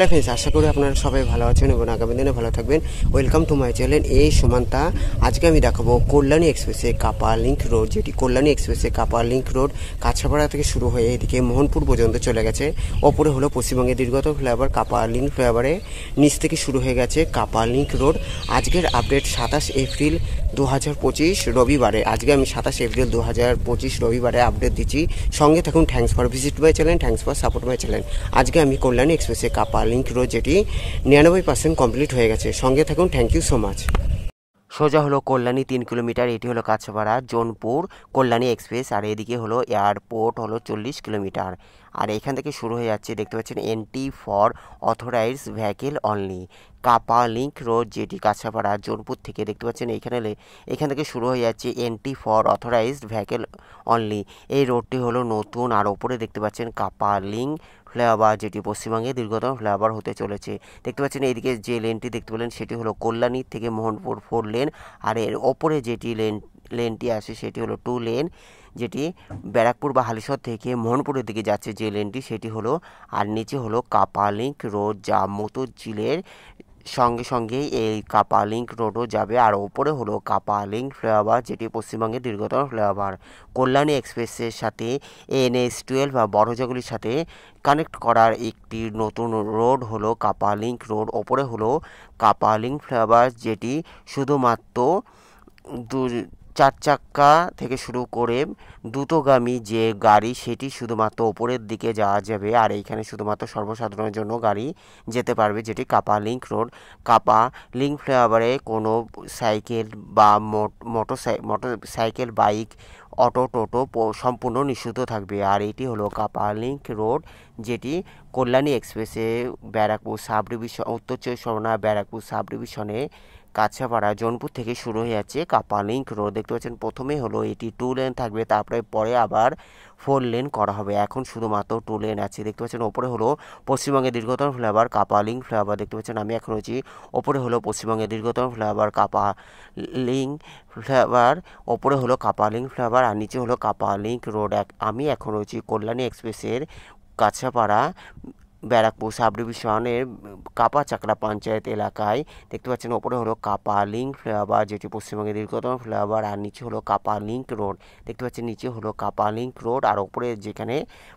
Hello friends, আশা করি আপনারা সবাই ভালো আছেন এবং আগামী দিনে ভালো থাকবেন। ওয়েলকাম টু মাই চ্যানেল এই সুমান্তা। আজকে আমি দেখাবো কল্যাণী এক্সপ্রেসে কাপা লিঙ্ক রোড, যেটি কল্যাণী এক্সপ্রেসে কাপা লিঙ্ক রোড কাছাপাড়া থেকে শুরু হয়ে এদিকে মোহনপুর পর্যন্ত চলে গেছে। ওপরে হলো পশ্চিমবঙ্গের দীর্ঘতম ফ্লাইওভার কাপা লিঙ্ক ফ্লাইওভারে নিচ থেকে শুরু হয়ে গেছে কাপা লিঙ্ক রোড। আজকের আপডেট 27 এপ্রিল 2025 রবিবারে। আজকে আমি 27 এপ্রিল 2025 রবিবারে আপডেট দিচ্ছি। সঙ্গে থাকুন। Thanks for visit my channel, thanks for support my channel. আজকে আমি কল্যাণী এক্সপ্রেসে কাপা লিঙ্ক রোড, যেটি 99% কমপ্লিট হয়ে গেছে। সঙ্গে থাকুন। Thank you so much. সোজা হলো কল্যাণী 3 কিলোমিটার, এটি হলো কাছাপাড়া জোনপুর কল্যাণী এক্সপ্রেস। আর এদিকে হলো এয়ারপোর্ট হলো 40 কিলোমিটার। আর এখান থেকে শুরু হয়ে যাচ্ছে, দেখতে পাচ্ছেন, entry for authorised vehicle only কাপা লিঙ্ক রোড, যেটি কাছাপাড়া জোনপুর থেকে দেখতে পাচ্ছেন এখান থেকে শুরু হয়ে যাচ্ছে entry for authorised vehicle only. এই রোডটি হলো নতুন। আর ওপরে দেখতে পাচ্ছেন কাপা লিঙ্ক ফ্লাইওভার, যেটি পশ্চিমবঙ্গে দীর্ঘতম ফ্লাইওভার হতে চলেছে। দেখতে পাচ্ছেন এইদিকে যে লেনটি দেখতে পেলেন সেটি হলো কল্যাণী থেকে মোহনপুর 4 লেন। আর এর ওপরে যেটি লেনটি আসে সেটি হলো 2 লেন, যেটি ব্যারাকপুর বা হালিশহর থেকে মোহনপুরের দিকে যাচ্ছে যে লেনটি সেটি হলো। আর নিচে হলো কাপা লিঙ্ক রোড, যা মতুঝিলের সঙ্গে সঙ্গেই এই কাপা লিঙ্ক রোডও যাবে। আর ওপরে হলো কাপা লিঙ্ক ফ্লাইওভার, যেটি পশ্চিমবঙ্গের দীর্ঘতম ফ্লাইওভার। কল্যাণী এক্সপ্রেসের সাথে NH12 বা বড়জাগুলির সাথে কানেক্ট করার একটি নতুন রোড হলো কাপা লিঙ্ক রোড। ওপরে হলো কাপা লিঙ্ক ফ্লাইওভার, যেটি শুধুমাত্র 4 চাক্কা থেকে শুরু করে দ্রুতগামী যে গাড়ি সেটি শুধুমাত্র ওপরের দিকে যাওয়া যাবে। আর এইখানে শুধুমাত্র সর্বসাধারণের জন্য গাড়ি যেতে পারবে, যেটি কাপা লিঙ্ক রোড। কাপা লিঙ্ক ফ্লাইওভারে কোনো সাইকেল বা মোটরসাইকেল, বাইক, অটো, টোটো সম্পূর্ণ নিষিদ্ধ থাকবে। আর এটি হলো কাপা লিঙ্ক রোড, যেটি কল্যাণী এক্সপ্রেসে ব্যারাকপুর সাব ডিভিশন, উত্তর 24 পরগনা ব্যারাকপুর সাব ডিভিশনে কাছাপাড়া জোনপুর থেকে শুরু হয়ে যাচ্ছে কাপা লিঙ্ক রোড। দেখতে পাচ্ছেন প্রথমে হলো এটি 2 লেন থাকবে, তারপরে পরে আবার 4 লেন করা হবে। এখন শুধুমাত্র 2 লেন আছে। দেখতে পাচ্ছেন ওপরে হলো পশ্চিমবঙ্গের দীর্ঘতম ফ্লাইওভার কাপা লিঙ্ক ফ্লাইওভার। দেখতে পাচ্ছেন আমি এখন রয়েছি ওপরে হলো পশ্চিমবঙ্গের দীর্ঘতম ফ্লাইওভার কাপা লিঙ্ক ফ্লাইওভার। ওপরে হলো কাপা লিঙ্ক ফ্লাইওভার আর নিচে হলো কাপা লিঙ্ক রোড। আমি এখন রয়েছি কল্যাণী এক্সপ্রেসের কাছাপাড়া ব্যারাকপুর সাব ডিভিশনের কাপা চাকলা পঞ্চায়েত এলাকায়। দেখতে পাচ্ছেন ওপরে হলো কাপা লিঙ্ক ফ্লাইওভার, যেটি পশ্চিমবঙ্গের দীর্ঘতম ফ্লাইওভার। আর নিচে হলো কাপা লিঙ্ক রোড। দেখতে পাচ্ছেন নিচে হলো কাপা লিঙ্ক রোড। আর ওপরে যেখানে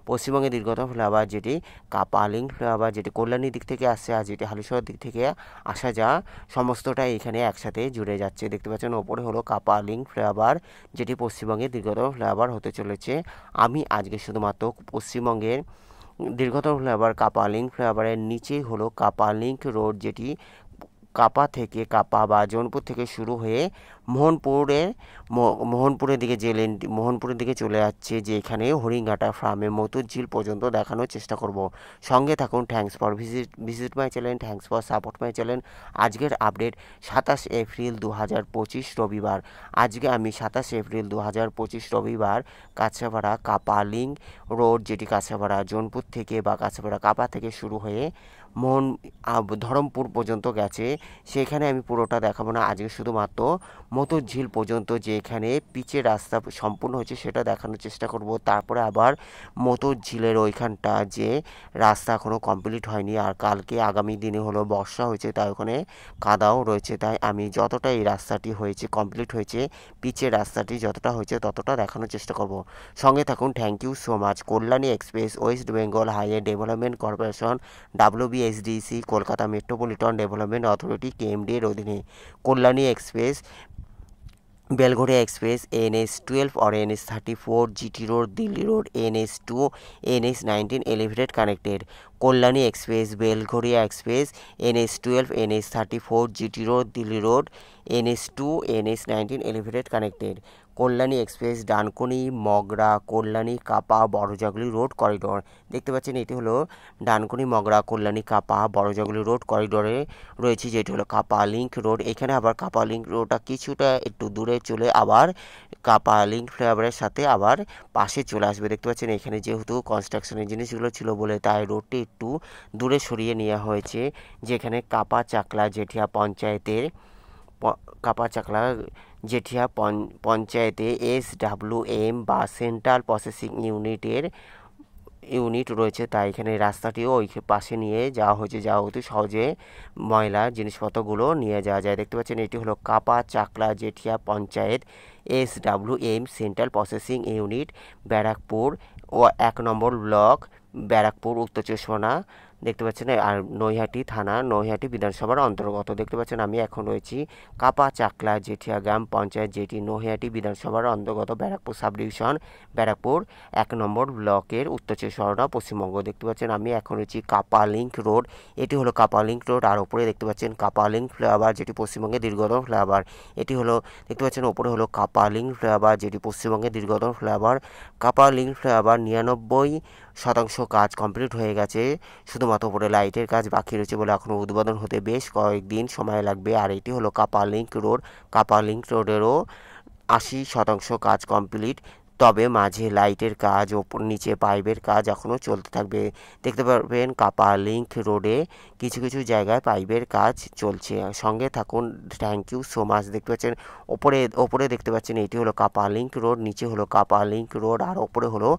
পশ্চিমবঙ্গের দীর্ঘতম ফ্লাইওভার, যেটি কাপা লিঙ্ক ফ্লাইওভার, যেটি কল্যাণীর দিক থেকে আসছে আর যেটি হালিশহরের দিক থেকে আসা যা সমস্তটাই এখানে একসাথে জুড়ে যাচ্ছে। দেখতে পাচ্ছেন ওপরে হলো কাপা লিঙ্ক ফ্লাইওভার, যেটি পশ্চিমবঙ্গের দীর্ঘতম ফ্লাইওভার হতে চলেছে। আমি আজকে শুধুমাত্র পশ্চিমবঙ্গের দীর্ঘতম ফ্লাইওভার কাপা লিঙ্ক ফ্লাইওভারের নিচেই হলো কাপা লিঙ্ক রোড, যেটি কাপা থেকে কাপা বা জোনপুর থেকে শুরু হয়ে মোহনপুরের দিকে যে লেনটি মোহনপুরের দিকে চলে যাচ্ছে, যে এখানে হরিঙ্গাটা ফার্মে মতুঝিল পর্যন্ত দেখানোর চেষ্টা করব। সঙ্গে থাকুন। Thanks for visit my channel, thanks for support my channel. আজকের আপডেট 27 এপ্রিল 2025 রবিবার। আজকে আমি 27 এপ্রিল 2025 রবিবার কাছাপাড়া কাপা লিঙ্ক রোড, যেটি কাছাপাড়া জোনপুর থেকে বা কাছাপাড়া কাপা থেকে শুরু হয়ে ধরমপুর পর্যন্ত গেছে, সেখানে আমি পুরোটা দেখাবো না। আজকে শুধুমাত্র মতুঝিল পর্যন্ত যে এখানে পিচের রাস্তা সম্পূর্ণ হয়েছে সেটা দেখানোর চেষ্টা করব। তারপরে আবার মতুঝিলের ওইখানটা যে রাস্তা এখনও কমপ্লিট হয়নি। আর কালকে আগামী দিনে হলো বর্ষা হয়েছে, তাই ওখানে কাদাও রয়েছে। তাই আমি যতটা এই রাস্তাটি হয়েছে কমপ্লিট হয়েছে, পিচের রাস্তাটি যতটা হয়েছে ততটা দেখানোর চেষ্টা করব। সঙ্গে থাকুন। Thank you so much. Kalyani express West Bengal highway development corporation WBSDC Kolkata metropolitan development authority KMD এর অধীনে Kalyani express, Belgharia express, NH12 और NH34 GT road Delhi road, NH2 NH19 elevated connected. Kalyani express, Belgharia express, NH12 NH34 GT road Delhi road, NH2 NH19 elevated connected. Kalyani express Dankuni Mogra Kalyani Kampa Barajaguli road corridor. দেখতে পাচ্ছেন এটি হলো Dankuni Mogra Kalyani Kampa Barajaguli road করিডোরে রয়েছে, যেটি হলো কাপা লিঙ্ক রোড। এখানে আবার কাপা লিঙ্ক রোডটা কিছুটা একটু দূরে চলে আবার কাপা লিঙ্ক ফ্লাইওভারের সাথে আবার পাশে চলে আসবে। দেখতে পাচ্ছেন এখানে যেহেতু কনস্ট্রাকশনের জিনিসগুলো ছিল বলে তাই রোডটি একটু দূরে সরিয়ে নেওয়া হয়েছে, যেখানে কাপা চাকলা জেঠিয়া পঞ্চায়েতের কাপাচাকলা জেঠিয়া পঞ্চায়েতে SWM বা সেন্ট্রাল প্রসেসিং ইউনিটের ইউনিট রয়েছে, তাই এখানে রাস্তাটিও ওই পাশে নিয়ে যাওয়া হয়েছে, যা হতে সহজে ময়লা জিনিসপত্রগুলো নিয়ে যাওয়া যায়। দেখতে পাচ্ছেন এটি হলো Kampa Chakla Jetia panchayat SWM central processing unit, Barrackpore ও 1 নম্বর ব্লক, ব্যারাকপুর, উত্তর চব্বিশ পরগনা। দেখতে পাচ্ছেন আর নৈহাটি থানা, নৈহাটি বিধানসভার অন্তর্গত। দেখতে পাচ্ছেন আমি এখন রয়েছি কাপা চাকলা জেঠিয়া গ্রাম পঞ্চায়েত, যেটি নৈহাটি বিধানসভার অন্তর্গত, ব্যারাকপুর সাব ডিভিশন, ব্যারাকপুর 1 নম্বর ব্লকের, উত্তর চব্বিশ পরগনা, পশ্চিমবঙ্গ। দেখতে পাচ্ছেন আমি এখন রয়েছি কাপা লিঙ্ক রোড, এটি হলো কাপা লিঙ্ক রোড। আর ওপরে দেখতে পাচ্ছেন কাপা লিঙ্ক ফ্লাইওভার, যেটি পশ্চিমবঙ্গের দীর্ঘতম ফ্লাইওভার। এটি হলো দেখতে পাচ্ছেন ওপরে হলো কাপা লিঙ্ক ফ্লাইওভার, যেটি পশ্চিমবঙ্গের দীর্ঘতম ফ্লাইওভার। কাপা লিঙ্ক ফ্লাইওভার 99% কাজ কমপ্লিট হয়ে গেছে, শুধুমাত্র উপরে লাইটের কাজ বাকি রয়েছে বলে এখনও উদ্বোধন হতে বেশ কয়েকদিন সময় লাগবে। আর এটি হলো কাপা লিঙ্ক রোড। কাপা লিঙ্ক রোডেরও 80% কাজ কমপ্লিট, তবে মাঝে লাইটের কাজ, ওপর নিচে পাইপের কাজ এখনও চলতে থাকবে। দেখতে পারবেন কাপা লিঙ্ক রোডে কিছু কিছু জায়গায় পাইপের কাজ চলছে। সঙ্গে থাকুন, থ্যাংক ইউ সো মাচ। দেখতে পাচ্ছেন ওপরে দেখতে পাচ্ছেন এটি হলো কাপা লিঙ্ক রোড, নিচে হলো কাপা লিঙ্ক রোড, আর ওপরে হলো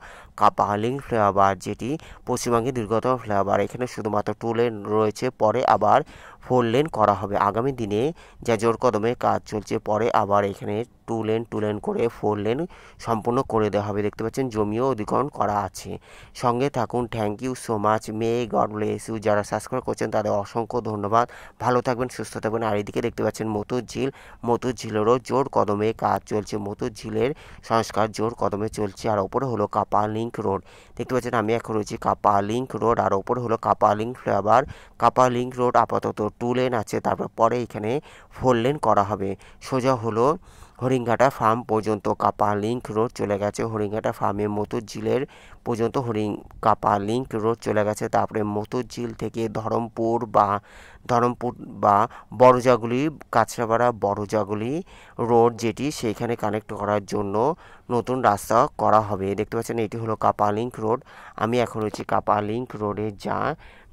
কাপা লিঙ্ক ফ্লাইওভার, যেটি পশ্চিমবঙ্গের দীর্ঘতম ফ্লাইওভার। এখানে শুধুমাত্র 2 লেন রয়েছে, পরে আবার 4 লেন করা হবে আগামী দিনে, যা জোর কদমে কাজ চলছে। পরে আবার এখানে 2 লেন করে 4 লেন সম্পূর্ণ করে দেওয়া হবে। দেখতে পাচ্ছেন জমিও অধিগ্রহণ করা আছে। সঙ্গে থাকুন, thank you so much, may God bless you. যারা সাবস্ক্রাইব করছেন তাদের অসংখ্য ধন্যবাদ। ভালো থাকবেন, সুস্থ থাকবেন। আর এদিকে দেখতে পাচ্ছেন মতুর ঝিল, মতুর ঝিলেরও জোর কদমে কাজ চলছে, মতুর ঝিলের সংস্কার জোর কদমে চলছে। আর ওপরে হলো কাপা লিঙ্ক রোড। দেখতে পাচ্ছেন আমি এখন রয়েছি কাপা লিঙ্ক রোড, আর ওপরে হলো কাপা লিঙ্ক ফ্লাইওভার। কাপা লিঙ্ক রোড আপাতত 2 লেন আছে, তারপর পরে এখানে 4 লেন করা হবে। সোজা হলো হরিঙ্গাটা ফার্ম পর্যন্ত কাপা লিঙ্ক রোড চলে গেছে। হরিঙ্গাটা ফার্মে মতুর ঝিলের পর্যন্ত কাপা লিঙ্ক রোড চলে গেছে। তারপরে মতুর ঝিল থেকে ধরমপুর বা বড়জাগুলি, কাছড়াপাড়া বড়জাগুলি রোড, যেটি সেইখানে কানেক্ট করার জন্য নতুন রাস্তা করা হবে। দেখতে পাচ্ছেন এটি হলো কাপা লিঙ্ক রোড। আমি এখন রয়েছি কাপা লিঙ্ক রোডে, যা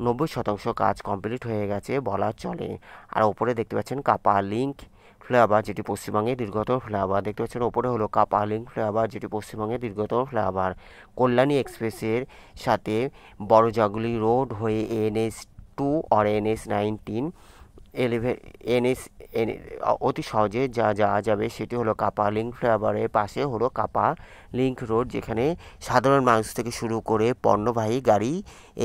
90% কাজ কমপ্লিট হয়ে গেছে বলা চলে। আর ওপরে দেখতে পাচ্ছেন কাপা লিঙ্ক ফ্লাইওভার, যেটি পশ্চিমবঙ্গের দীর্ঘতম ফ্লাইওভার। দেখতে পাচ্ছেন ওপরে হলো কাপা লিঙ্ক ফ্লাইওভার, যেটি পশ্চিমবঙ্গের দীর্ঘতম ফ্লাইওভার। কল্যাণী এক্সপ্রেসের সাথে বড়জাগুলি রোড হয়ে NH2 আর NH19 অতি সহজে যা যাওয়া যাবে, সেটি হলো কাপা লিঙ্ক ফ্লাইওভারের পাশে হলো কাপা লিঙ্ক রোড, যেখানে সাধারণ মানুষ থেকে শুরু করে পণ্যবাহী গাড়ি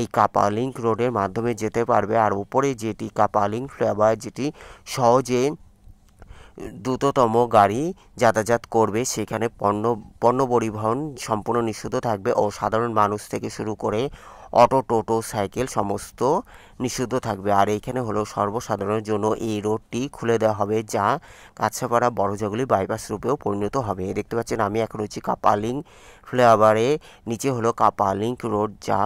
এই কাপা লিঙ্ক রোডের মাধ্যমে যেতে পারবে। আর উপরে যেটি কাপা লিঙ্ক ফ্লাইওভার, যেটি সহজে দ্রুততম গাড়ি যাতায়াত করবে, সেখানে পণ্য পরিবহন সম্পূর্ণ নিষিদ্ধ থাকবে, ও সাধারণ মানুষ থেকে শুরু করে অটো, টোটো, সাইকেল সমস্ত নিষিদ্ধ থাকবে। আর এইখানে হলো সর্বসাধারণের জন্য এই রোডটি খুলে দেওয়া হবে, যা কাছড়াপাড়া বড়জাগুলি বাইপাস রূপেও পরিণত হবে। দেখতে পাচ্ছেন আমি এখন রয়েছি কাপা লিঙ্ক ফ্লাইওভারে, নিচে হলো কাপা লিঙ্ক রোড, যা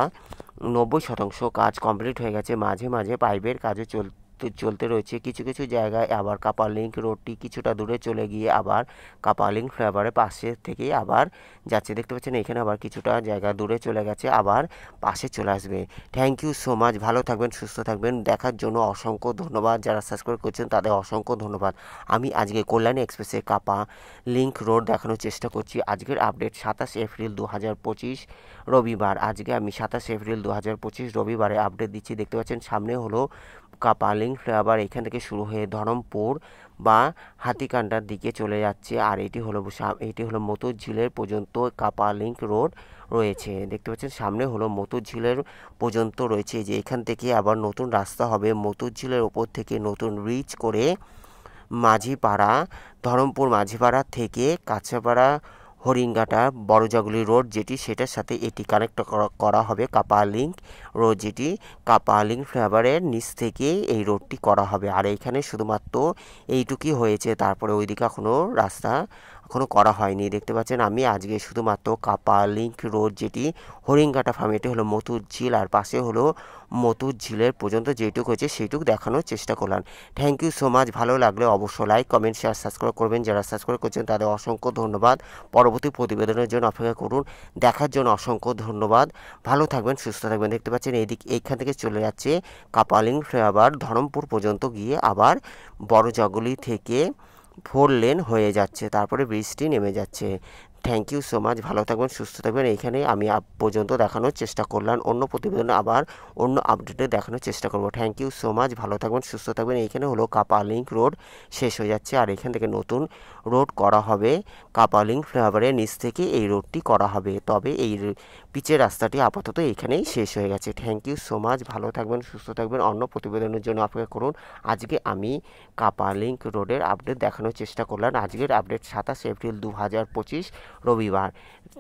90% কাজ কমপ্লিট হয়ে গেছে। মাঝে মাঝে পাইপের কাজও চলতে রয়েছে। কিছু কিছু জায়গায় আবার কাপা লিঙ্ক রোডটি কিছুটা দূরে চলে গিয়ে আবার কাপা লিঙ্ক ফ্লাইওভারের পাশে থেকে আবার যাচ্ছে। দেখতে পাচ্ছেন এখানে আবার কিছুটা জায়গা দূরে চলে গেছে, আবার পাশে চলে আসবে। থ্যাংক ইউ সো মাচ, ভালো থাকবেন, সুস্থ থাকবেন। দেখার জন্য অসংখ্য ধন্যবাদ। যারা সাবস্ক্রাইব করছেন তাদের অসংখ্য ধন্যবাদ। আমি আজকে কল্যাণী এক্সপ্রেসে কাপা লিঙ্ক রোড দেখানোর চেষ্টা করছি। আজকের আপডেট 27 এপ্রিল 2025 রবিবার। আজকে আমি 27 এপ্রিল 2025 রবিবারে আপডেট দিচ্ছি। দেখতে পাচ্ছেন সামনে হলো কাপা লিঙ্ক ফ্লাইওভার, এখান থেকে শুরু হয়ে ধরমপুর বা হাতিকান্ডার দিকে চলে যাচ্ছে। আর এটি হলো মতুর ঝিলের পর্যন্ত কাপা লিঙ্ক রোড রয়েছে। দেখতে পাচ্ছেন সামনে হলো মতুর ঝিলের পর্যন্ত রয়েছে, যে এখান থেকে আবার নতুন রাস্তা হবে। মতুর ঝিলের ওপর থেকে নতুন ব্রিজ করে মাঝিপাড়া, ধরমপুর মাঝিপাড়া থেকে কাছড়াপাড়া হরিঙ্গাটা বড়জাগুলি রোড, যেটি সেটার সাথে এটি কানেক্ট করা হবে কাপা লিঙ্ক রোড, যেটি কাপা লিঙ্ক ফ্লাইওভারের নিচ থেকে এই রোডটি করা হবে। আর এইখানে শুধুমাত্র এইটুকুই হয়েছে, তারপরে ওইদিকে এখনও রাস্তা করা হয়নি। দেখতে পাচ্ছেন আমি আজকে শুধুমাত্র কাপা লিঙ্ক রোড, যেটি হরিঙ্গাটা ফার্ম, এটি হলো মতুর ঝিল, আর পাশে হলো মতুর ঝিলের পর্যন্ত যেটুকু হয়েছে সেইটুকু দেখানোর চেষ্টা করলাম। Thank you so much. ভালো লাগলে অবশ্যই লাইক, কমেন্ট, শেয়ার, সাবস্ক্রাইব করবেন। যারা সাবস্ক্রাইব করছেন তাদের অসংখ্য ধন্যবাদ। পরবর্তী প্রতিবেদনের জন্য অপেক্ষা করুন। দেখার জন্য অসংখ্য ধন্যবাদ। ভালো থাকবেন, সুস্থ থাকবেন। দেখতে পাচ্ছেন এইখান থেকে চলে যাচ্ছে কাপা লিঙ্ক ফ্লাইওভার ধরমপুর পর্যন্ত গিয়ে আবার বড়জাগুলি থেকে 4 লেন হয়ে যাচ্ছে, তারপরে বৃষ্টি নেমে যাচ্ছে। থ্যাংক ইউ সো মাচ, ভালো থাকবেন, সুস্থ থাকবেন। এইখানে আমি পর্যন্ত দেখানোর চেষ্টা করলাম, অন্য প্রতিবেদনে আবার অন্য আপডেটে দেখানোর চেষ্টা করব। থ্যাংক ইউ সো মাচ, ভালো থাকবেন, সুস্থ থাকবেন। এইখানে হলো কাপা লিঙ্ক রোড শেষ হয়ে যাচ্ছে, আর এখান থেকে নতুন রোড করা হবে। কাপা লিঙ্ক ফ্লাইওভারের নিচ থেকে এই রোডটি করা হবে, তবে এই পিচের রাস্তাটি আপাতত এখানেই শেষ হয়ে গেছে। থ্যাংক ইউ সো মাচ, ভালো থাকবেন, সুস্থ থাকবেন। অন্য প্রতিবেদনের জন্য অপেক্ষা করুন। আজকে আমি কাপা লিঙ্ক রোডের আপডেট দেখানোর চেষ্টা করলাম। আজকের আপডেট 27 এপ্রিল 2025 রবিবার।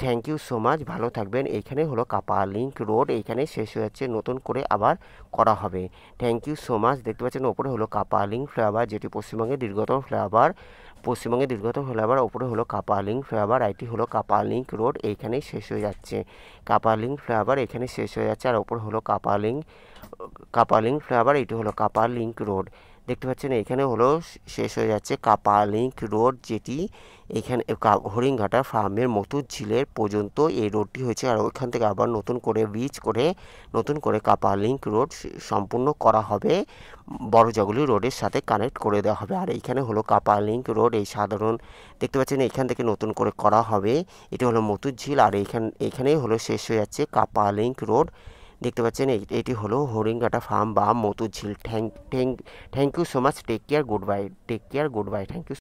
থ্যাংক ইউ সো মাচ, ভালো থাকবেন। এইখানে হলো কাপা লিঙ্ক রোড, এইখানে শেষ হয়ে যাচ্ছে, নতুন করে আবার করা হবে। Thank you so much. দেখতে পাচ্ছেন ওপরে হলো কাপা লিঙ্ক ফ্লাইওভার, যেটি পশ্চিমবঙ্গের দীর্ঘতম ফ্লাইওভার। ওপরে হলো কাপা লিঙ্ক ফ্লাইওভার, আইটি হলো কাপা লিঙ্ক রোড, এইখানেই শেষ হয়ে যাচ্ছে। কাপা লিঙ্ক ফ্লাইওভার এখানে শেষ হয়ে যাচ্ছে, আর ওপরে হলো কাপা লিঙ্ক ফ্লাইওভার, এটি হলো কাপা লিঙ্ক রোড। দেখতে পাচ্ছেন এখানে হলো শেষ হয়ে যাচ্ছে কাপা লিঙ্ক রোড, যেটি এখানে হরিণঘাটা ফার্মের মতুর ঝিলের পর্যন্ত এই রোডটি হয়েছে, আর ওইখান থেকে আবার নতুন করে কাপা লিঙ্ক রোড সম্পূর্ণ করা হবে, বড় জগুলি রোডের সাথে কানেক্ট করে দেওয়া হবে। আর এইখানে হলো কাপা লিঙ্ক রোড, এই সাধারণ দেখতে পাচ্ছেন এখান থেকে নতুন করে করা হবে। এটি হলো মতুর ঝিল, আর এইখানেই হলো শেষ হয়ে যাচ্ছে কাপা লিঙ্ক রোড। দেখতে পাচ্ছেন এটি হলো হরিণঘাটা ফার্ম বা মতুর ঝিল। Thank you so much, take care, goodbye, thank you.